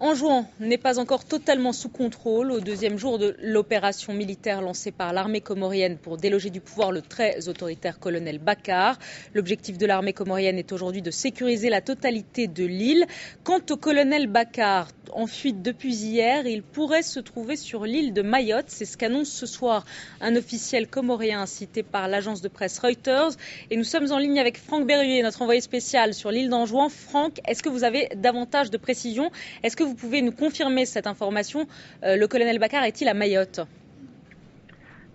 Anjouan n'est pas encore totalement sous contrôle au deuxième jour de l'opération militaire lancée par l'armée comorienne pour déloger du pouvoir le très autoritaire colonel Bakar. L'objectif de l'armée comorienne est aujourd'hui de sécuriser la totalité de l'île. Quant au colonel Bakar, en fuite depuis hier, il pourrait se trouver sur l'île de Mayotte. C'est ce qu'annonce ce soir un officiel comorien cité par l'agence de presse Reuters. Et nous sommes en ligne avec Franck Berruyer, notre envoyé spécial sur l'île d'Anjouan. Franck, est-ce que vous avez davantage de précisions? Est-ce que vous pouvez nous confirmer cette information? Le colonel Bakar est-il à Mayotte?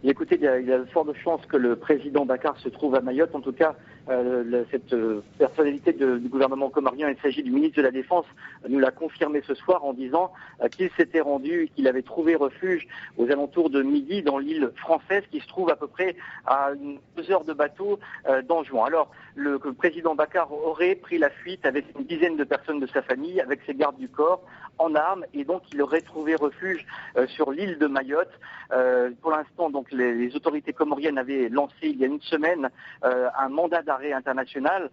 Écoutez, il y a de fortes chances que le président Bakar se trouve à Mayotte. En tout cas, cette personnalité du gouvernement comorien, il s'agit du ministre de la Défense, nous l'a confirmé ce soir en disant qu'il s'était rendu et qu'il avait trouvé refuge aux alentours de midi dans l'île française qui se trouve à peu près à 2 heures de bateau d'Anjouan. Alors, le président Bakar aurait pris la fuite avec une dizaine de personnes de sa famille, avec ses gardes du corps, en armes, et donc il aurait trouvé refuge sur l'île de Mayotte. Pour l'instant, donc les autorités comoriennes avaient lancé il y a une semaine un mandat d'arrêt international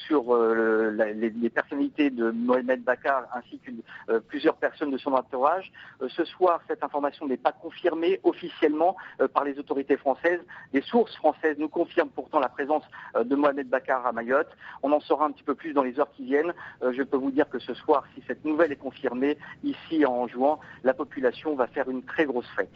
sur les personnalités de Mohamed Bakar ainsi que plusieurs personnes de son entourage. Ce soir, cette information n'est pas confirmée officiellement par les autorités françaises. Les sources françaises nous confirment pourtant la présence de Mohamed Bakar à Mayotte. On en saura un petit peu plus dans les heures qui viennent. Je peux vous dire que ce soir, si cette nouvelle est confirmée, ici en Anjouan, la population va faire une très grosse fête.